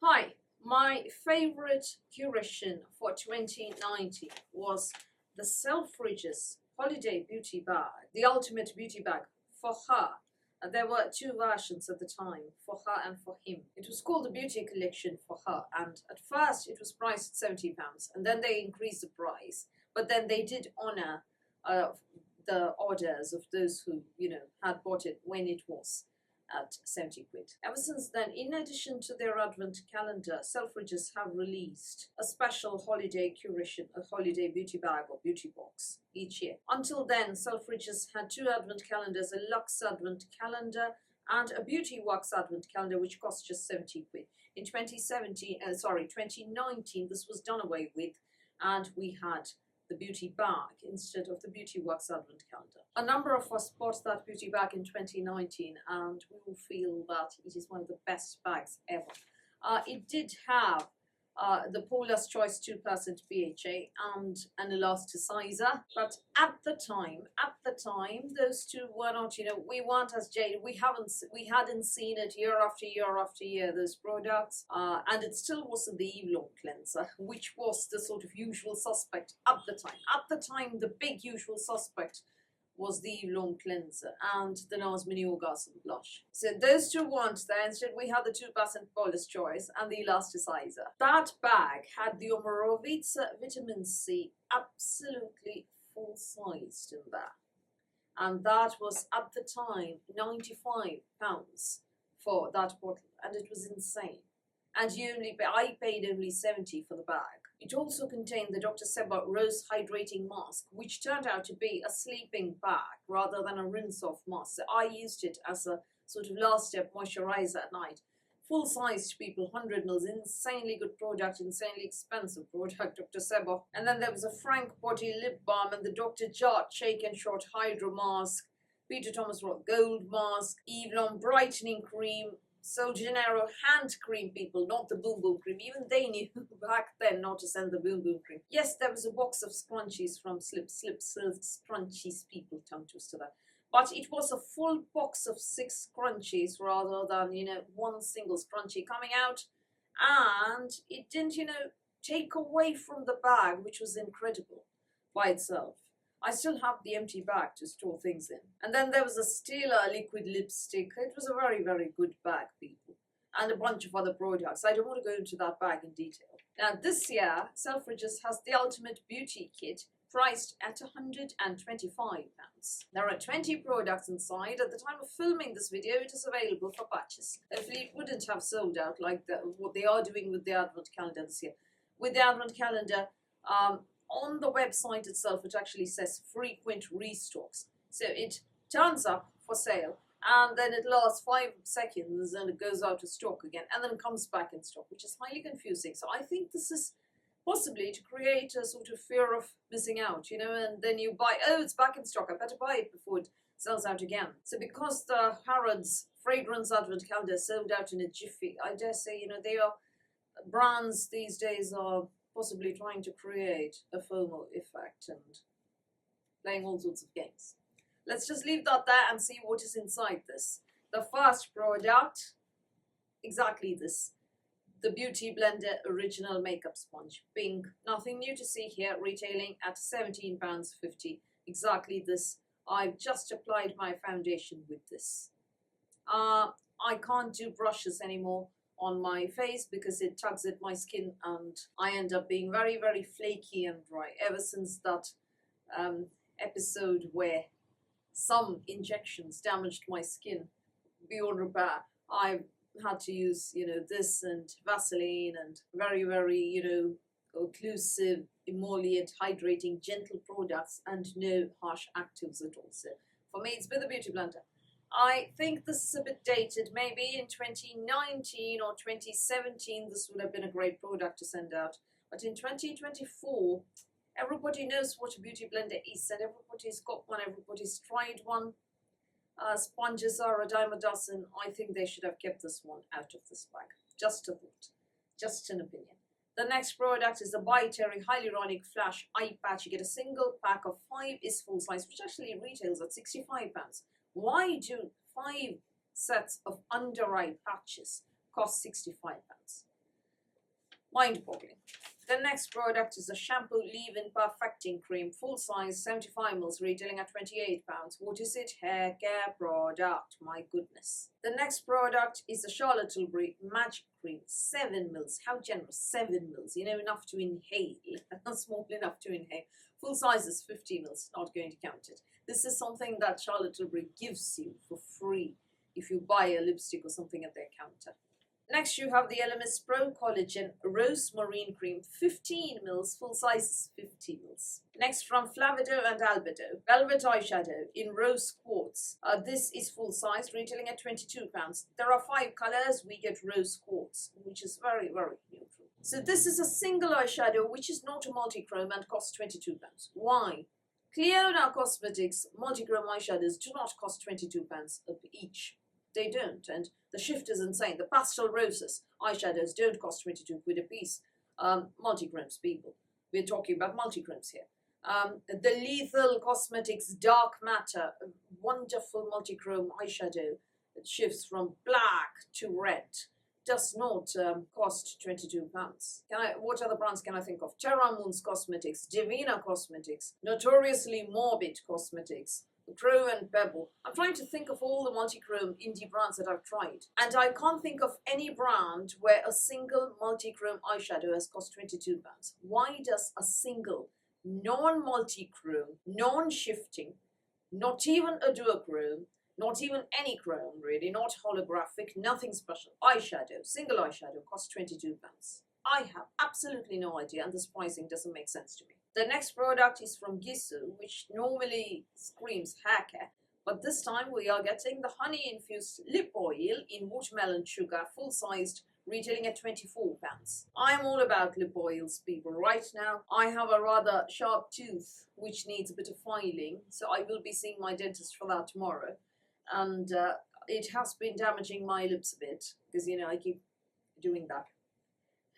Hi, my favorite curation for 2019 was the Selfridges Holiday Beauty Bag, the ultimate beauty bag for her. There were two versions at the time, for her and for him. It was called the Beauty Collection for her, and at first it was priced at £70, and then they increased the price. But then they did honor the orders of those who, had bought it when it was at 70 quid. Ever since then, in addition to their advent calendar, Selfridges have released a special holiday curation, a holiday beauty bag or beauty box each year. Until then, Selfridges had two advent calendars, a luxe advent calendar and a beauty wax advent calendar, which cost just 70 quid. In 2019, this was done away with, and we had the beauty bag instead of the beauty wax advent calendar. A number of us bought that beauty bag in 2019, and we will feel that it is one of the best bags ever. It did have the Paula's Choice 2% BHA and an elasticizer, but at the time, those two were not, we weren't as jaded. We hadn't seen it year after year after year, those products, and it still wasn't the Eve Long cleanser, which was the sort of usual suspect at the time. At the time, the big usual suspect was the Eve Long cleanser and the NARS Mini Orgasm blush. So those two weren't there. Instead, we had the 2% Paula's Choice and the elasticizer. That bag had the Omorovitsa Vitamin C absolutely full-sized in there. And that was, at the time, £95 for that bottle. And it was insane. And I paid only 70 for the bag. It also contained the Dr. Seba Rose Hydrating Mask, which turned out to be a sleeping bag rather than a rinse-off mask. So I used it as a sort of last-step moisturizer at night. Full-sized people, 100 ml, insanely good product, insanely expensive product, Dr. Seba. And then there was a Frank Body Lip Balm and the Dr. Jart Shake and Short Hydro Mask, Peter Thomas Roth Gold Mask, Eve Long Brightening Cream, Sol Gennaro hand cream, people, not the boom boom cream. Even they knew back then not to send the boom boom cream. Yes, there was a box of scrunchies from Slip Scrunchies, people, tongue twister that. But it was a full box of 6 scrunchies rather than, one single scrunchie coming out. And it didn't, take away from the bag, which was incredible by itself. I still have the empty bag to store things in. And then there was a Stila liquid lipstick. It was a very, very good bag, people. And a bunch of other products. I don't want to go into that bag in detail. Now, this year, Selfridges has the Ultimate Beauty Kit priced at £125. There are 20 products inside. At the time of filming this video, it is available for purchase. Hopefully, it wouldn't have sold out like what they are doing with the Advent Calendar this year. With the Advent Calendar, on the website itself, it actually says frequent restocks. So it turns up for sale, and then it lasts 5 seconds, and it goes out of stock again, and then comes back in stock, which is highly confusing. So I think this is possibly to create a sort of fear of missing out, and then you buy, oh, it's back in stock, I better buy it before it sells out again. So because the Harrods Fragrance Advent Calendar sold out in a jiffy, I dare say, they are brands these days are possibly trying to create a FOMO effect and playing all sorts of games. Let's just leave that there and see what is inside this. The first product, exactly this. The Beauty Blender Original Makeup Sponge. Pink. Nothing new to see here. Retailing at £17.50. Exactly this. I've just applied my foundation with this. I can't do brushes anymore on my face because it tugs at my skin, and I end up being very, very flaky and dry. Ever since that episode where some injections damaged my skin beyond repair, I've had to use, this and Vaseline and very, very, occlusive, emollient, hydrating, gentle products and no harsh actives at all. So for me, it's with the Beauty Blender. I think this is a bit dated. Maybe in 2019 or 2017 this would have been a great product to send out. But in 2024, everybody knows what a beauty blender is, and everybody's got one, everybody's tried one. Sponges are a dime a dozen. I think they should have kept this one out of this bag. Just a thought. Just an opinion. The next product is the By Terry Hyaluronic Flash Eye Patch. You get a single pack of 5 is full size, which actually retails at £65. Why do 5 sets of under eye patches cost £65? Mind-boggling. The next product is a shampoo leave-in perfecting cream, full size, 75ml, retailing at £28. What is it? Hair care product. My goodness. The next product is the Charlotte Tilbury Magic Cream, 7ml. How generous? 7ml. You know, enough to inhale. Small enough to inhale. Full size is 50ml. Not going to count it. This is something that Charlotte Tilbury gives you for free if you buy a lipstick or something at their counter. Next, you have the LMS Pro Collagen Rose Marine Cream, 15ml, full size is 50ml. Next, from Flavido and Albedo, Velvet Eyeshadow in Rose Quartz. This is full size, retailing at £22. There are 5 colors. We get Rose Quartz, which is very, very neutral. So this is a single eyeshadow, which is not a multi-chrome and costs £22. Why? Cliona Cosmetics multi-chrome eyeshadows do not cost £22 each. They don't, and the shift is insane. The Pastel Roses eyeshadows don't cost 22 quid a piece. Multi-chromes, people. We're talking about multi-chromes here. The Lethal Cosmetics Dark Matter, a wonderful multi-chrome eyeshadow that shifts from black to red, does not cost £22. What other brands can I think of? Terra Moons Cosmetics, Divina Cosmetics, Notoriously Morbid Cosmetics, Crow and Pebble. I'm trying to think of all the multi-chrome indie brands that I've tried, and I can't think of any brand where a single multi-chrome eyeshadow has cost £22. Why does a single non-multi-chrome, non-shifting, not even a duochrome, not even any chrome really, not holographic, nothing special, eyeshadow, single eyeshadow cost £22? I have absolutely no idea, and this pricing doesn't make sense to me. The next product is from Gisou, which normally screams hair care, but this time we are getting the honey-infused lip oil in watermelon sugar, full-sized, retailing at £24. I'm all about lip oils, people. Right now, I have a rather sharp tooth, which needs a bit of filing, so I will be seeing my dentist for that tomorrow. And it has been damaging my lips a bit, because, you know, I keep doing that.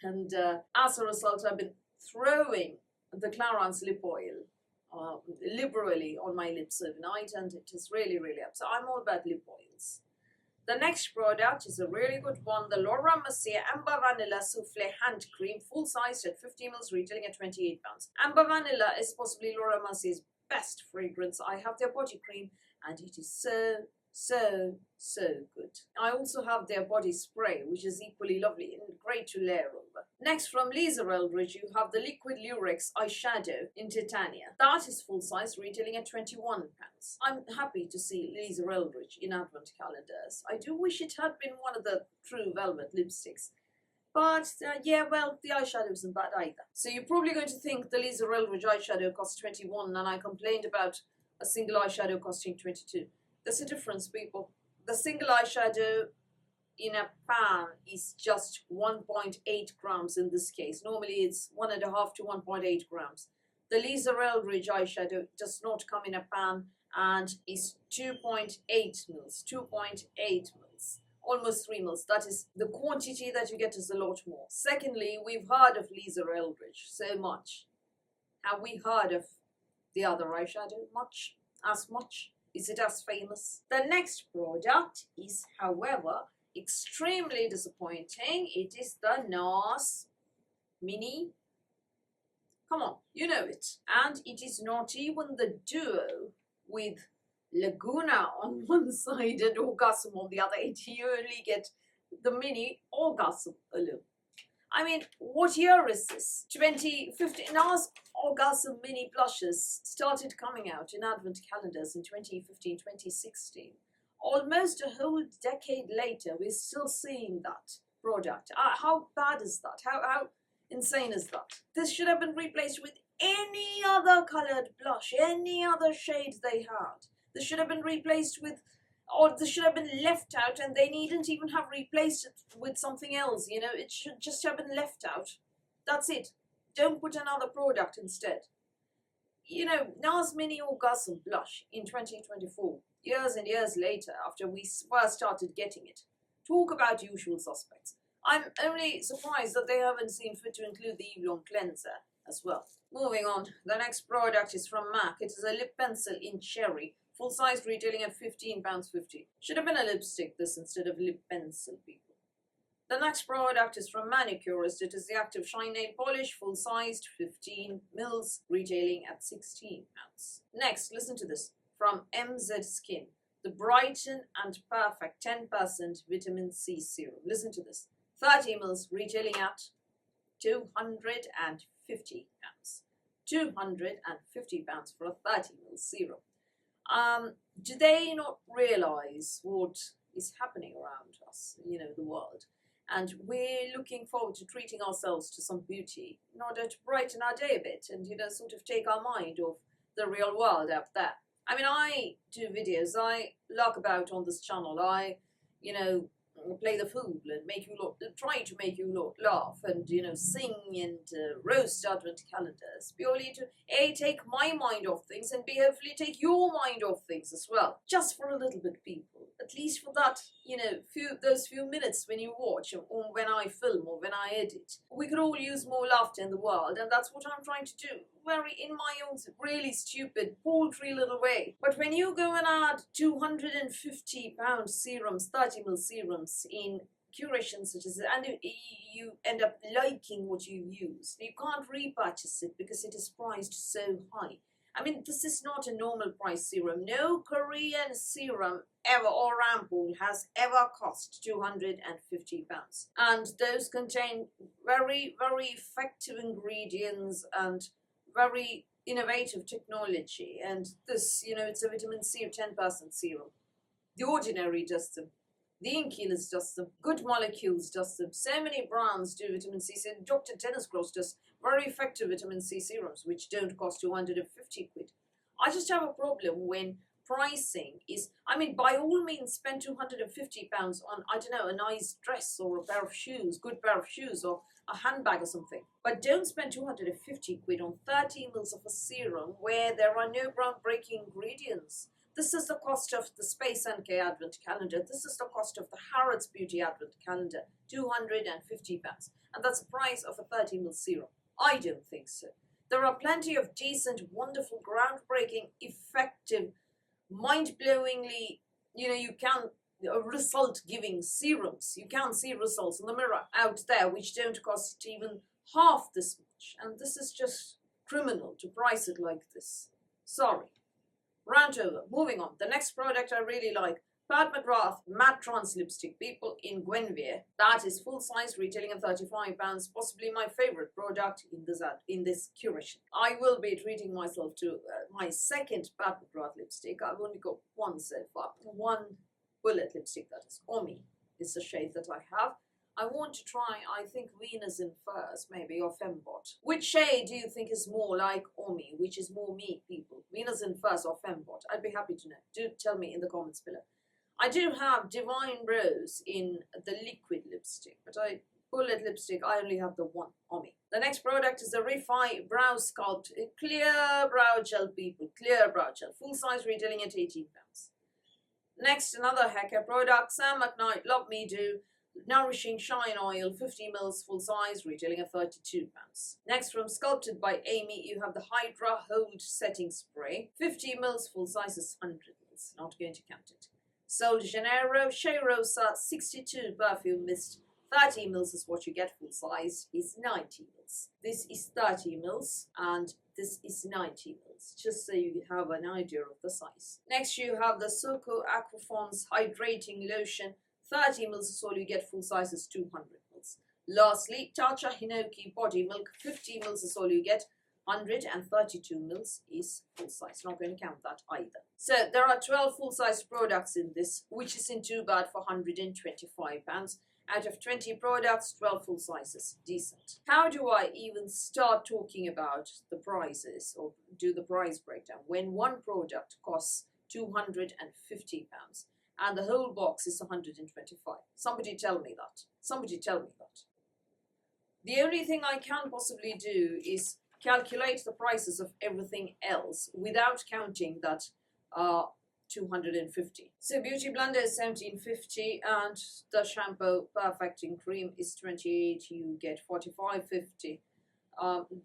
And as a result, I've been throwing the Clarins lip oil liberally on my lips overnight, and it is really, really up. So I'm all about lip oils. The next product is a really good one, the Laura Mercier Amber Vanilla Souffle Hand Cream, full size at 50ml, retailing at £28. Amber Vanilla is possibly Laura Mercier's best fragrance. I have their body cream, and it is so good. I also have their body spray, which is equally lovely and great to layer over. Next, from Lisa Eldridge, you have the Liquid Lurex eyeshadow in Titania. That is full size, retailing at £21. I'm happy to see Lisa Eldridge in advent calendars. I do wish it had been one of the true velvet lipsticks. But, yeah, well, the eyeshadow isn't bad either. So you're probably going to think the Lisa Eldridge eyeshadow costs £21, and I complained about a single eyeshadow costing £22. There's a difference, people. The single eyeshadow in a pan is just 1.8 grams in this case. Normally it's 1.5 to 1.8 grams. The Lisa Eldridge eyeshadow does not come in a pan and is 2.8 mils. 2.8 mils. Almost 3 mils. That is, the quantity that you get is a lot more. Secondly, we've heard of Lisa Eldridge so much. Have we heard of the other eyeshadow much? As much? Is it as famous? The next product is, however, extremely disappointing. It is the NARS Mini. Come on, you know it. And it is not even the duo with Laguna on one side and Orgasm on the other. You only get the Mini Orgasm alone. I mean, what year is this? 2015. NARS Orgasm Mini Blushes started coming out in advent calendars in 2015, 2016. Almost a whole decade later, we're still seeing that product. How bad is that? How insane is that? This should have been replaced with any other colored blush, any other shade they had. This should have been replaced with, or this should have been left out, and they needn't even have replaced it with something else, you know. It should just have been left out. That's it. Don't put another product instead. You know, NARS Mini Orgasm Blush in 2024, years and years later, after we first started getting it. Talk about usual suspects. I'm only surprised that they haven't seen fit to include the Eve Lom Cleanser as well. Moving on, the next product is from MAC. It is a lip pencil in Cherry, full size, retailing at £15.50. Should have been a lipstick this instead of lip pencil, people. The next product is from Manicurist. It is the Active Shine Nail Polish, full-sized, 15 mils, retailing at £16. Next, listen to this, from MZ Skin. The Brighten and Perfect 10% Vitamin C Serum. Listen to this. 30 mils, retailing at £250. £250 for a 30 ml serum. Do they not realise what is happening around us, the world? And we're looking forward to treating ourselves to some beauty in order to brighten our day a bit and, sort of take our mind off the real world out there. I mean, I do videos, I lark about on this channel, I, play the fool and try to make you laugh and, sing and roast advent calendars, purely to A, take my mind off things, and B, hopefully take your mind off things as well. Just for a little bit, people. At least for that, those few minutes when you watch, or when I film, or when I edit. We could all use more laughter in the world, and that's what I'm trying to do. In my own really stupid, paltry little way. But when you go and add £250 serums, 30 ml serums in curations such as this, and you end up liking what you use, you can't repurchase it because it is priced so high. I mean, this is not a normal price serum. No Korean serum ever or ampoule has ever cost £250. And those contain very, very effective ingredients and very innovative technology. And this, it's a vitamin C 10% serum. The Ordinary does them. The Inkillers does them. Good Molecules does them. So many brands do vitamin C. So Dr. Dennis Gross does very effective vitamin C serums, which don't cost 250 quid. I just have a problem when pricing is, by all means spend £250 on, a nice dress or a pair of shoes, good pair of shoes, or a handbag or something. But don't spend 250 quid on 30 mils of a serum where there are no groundbreaking ingredients. This is the cost of the Space NK Advent Calendar. This is the cost of the Harrods Beauty Advent Calendar, £250. And that's the price of a 30 ml serum. I don't think so. There are plenty of decent, wonderful, groundbreaking, effective, mind-blowingly, you can result-giving serums. You can see results in the mirror out there which don't cost even half this much. And this is just criminal to price it like this. Sorry. Rant over. Moving on. The next product I really like. Pat McGrath Matte Trans Lipstick, people, in Gwenvier. That is full size, retailing at £35. Possibly my favorite product in this curation. I will be treating myself to my second Pat McGrath lipstick. I've only got one so far. One bullet lipstick, that is. Omi is the shade that I have. I want to try, I think, Venus in Furs, maybe, or Fembot. Which shade do you think is more like Omi? Which is more me, people? Venus in Furs or Fembot? I'd be happy to know. Do tell me in the comments below. I do have Divine Rose in the liquid lipstick, but bullet lipstick, I only have the one, Omi. The next product is the Refi Brow Sculpt Clear Brow Gel, people. Clear Brow Gel. Full size, retailing at £18. Next, another hacker product, Sam McKnight Love Me Do Nourishing Shine Oil, 50 ml, full size, retailing at £32. Next, from Sculpted by Amy, you have the Hydra Hold Setting Spray. 50 ml, full size is 100 ml. Not going to count it. Sol de Janeiro Shea Rosa 62 Perfume Mist. 30 ml is what you get, full size is 90 ml. This is 30 ml and this is 90 ml, just so you have an idea of the size. Next, you have the Soko Aquaphons Hydrating Lotion. 30 ml is all you get, full size is 200 ml. Lastly, Tatcha Hinoki Body Milk, 50 ml is all you get, 132 ml is full size. Not going to count that either. So there are 12 full size products in this, which isn't too bad for £125. Out of 20 products, 12 full sizes. Decent. How do I even start talking about the prices or do the price breakdown when one product costs £250? And the whole box is 125. Somebody tell me that. Somebody tell me that. The only thing I can possibly do is calculate the prices of everything else without counting that 250. So Beauty Blender is 17.50 and the Shampoo Perfecting Cream is 28. You get 45.50.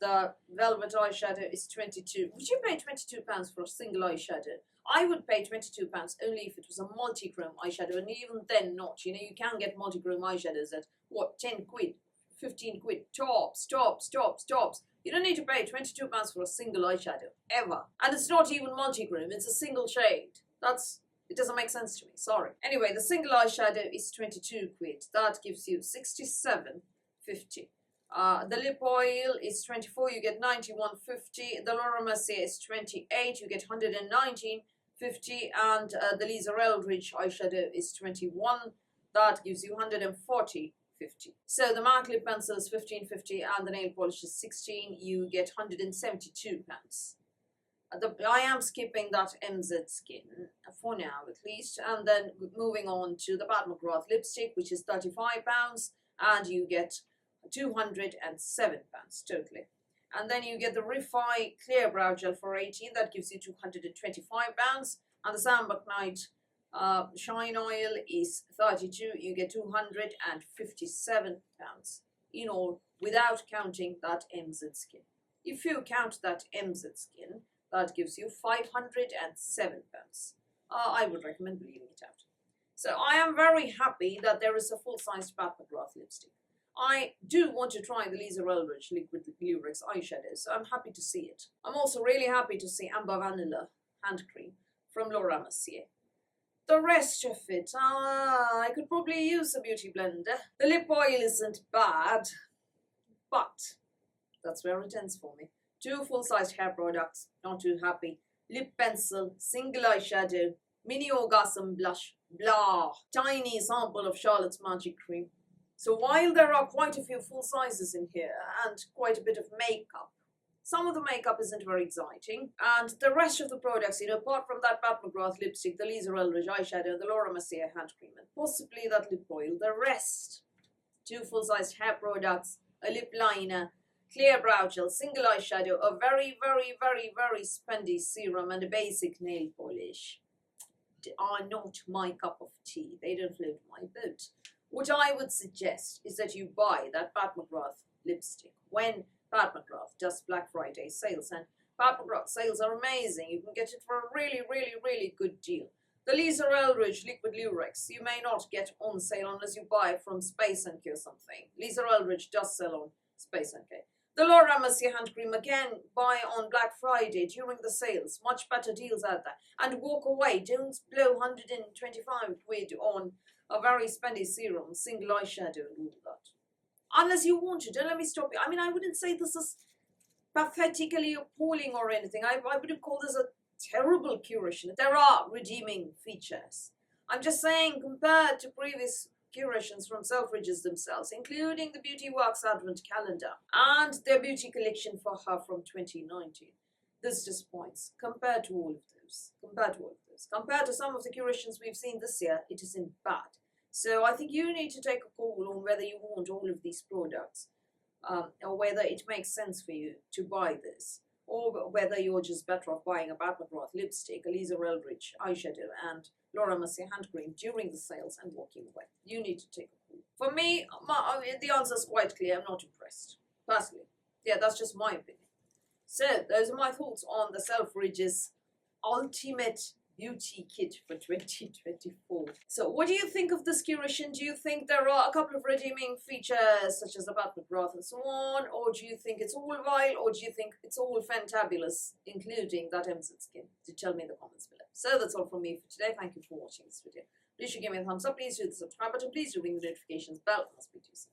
The Velvet Eyeshadow is 22. Would you pay £22 for a single eyeshadow? I would pay £22 only if it was a multi-chrome eyeshadow, and even then not. You can get multi-chrome eyeshadows at what, 10 quid, 15 quid, tops. You don't need to pay £22 for a single eyeshadow, ever. And it's not even multi-cream, it's a single shade. It doesn't make sense to me, sorry. Anyway, the single eyeshadow is 22 quid. That gives you 67.50. The lip oil is 24, you get 91.50. The Laura Mercier is 28, you get 119.50. And the Lisa Eldridge eyeshadow is 21, that gives you 140.50. So the MAC lip pencil is 15.50 and the nail polish is 16, you get £172. I am skipping that MZ Skin for now at least, and then moving on to the Pat McGrath lipstick, which is £35 and you get £207 totally. And then you get the Refi Clear Brow Gel for 18, that gives you £225. And the Sam McKnight Shine Oil is 32, you get £257 in all, without counting that MZ Skin. If you count that MZ Skin, that gives you £507. I would recommend leaving it out. So I am very happy that there is a full-sized Pat McGrath lipstick. I do want to try the Lisa Eldridge Liquid Lurex eyeshadow, so I'm happy to see it. I'm also really happy to see Amber Vanilla hand cream from Laura Mercier. The rest of it, I could probably use a beauty blender. The lip oil isn't bad, but that's where it ends for me. 2 full-sized hair products, not too happy. Lip pencil, single eyeshadow, mini orgasm blush, blah. Tiny sample of Charlotte's Magic Cream. So while there are quite a few full sizes in here and quite a bit of makeup, some of the makeup isn't very exciting, and the rest of the products, apart from that Pat McGrath lipstick, the Lisa Eldridge eyeshadow, the Laura Mercier hand cream, and possibly that lip oil, the rest, 2 full-sized hair products, a lip liner, clear brow gel, single eyeshadow, a very spendy serum, and a basic nail polish are not my cup of tea. They don't float my boat. What I would suggest is that you buy that Pat McGrath lipstick when Pat McGrath does Black Friday sales, and Pat McGrath sales are amazing. You can get it for a really good deal. The Lisa Eldridge Liquid Lurex you may not get on sale unless you buy it from Space & Co or something. Lisa Eldridge does sell on Space & Co. The Laura Mercier hand cream, again, buy on Black Friday during the sales. Much better deals out there. And walk away. Don't blow 125 quid on a very spendy serum, single eyeshadow and all that. Unless you want to. Don't let me stop you. I mean, I wouldn't say this is pathetically appalling or anything. I wouldn't call this a terrible curation. There are redeeming features. I'm just saying, compared to previous curations from Selfridges themselves, including the Beauty Works Advent Calendar and their beauty collection for her from 2019. This disappoints compared to all of those. Compared to some of the curations we've seen this year, it isn't bad. So I think you need to take a call on whether you want all of these products, or whether it makes sense for you to buy this, or whether you're just better off buying a Pat McGrath lipstick, a Lisa Eldridge eyeshadow, and Laura Mercier hand cream during the sales and walking away. You need to take a call. For me, the answer is quite clear. I'm not impressed, personally. Yeah, that's just my opinion. So, those are my thoughts on the Selfridges Ultimate Beauty Kit for 2024. So, what do you think of this curation? Do you think there are a couple of redeeming features, such as the Pat McGrath and so on? Or do you think it's all vile? Or do you think it's all fantabulous, including that MZ Skin? Do tell me in the comments below. So, that's all from me for today. Thank you for watching this video. Please do give me a thumbs up. Please do the subscribe button. Please do ring the notifications bell. And I'll speak to you soon.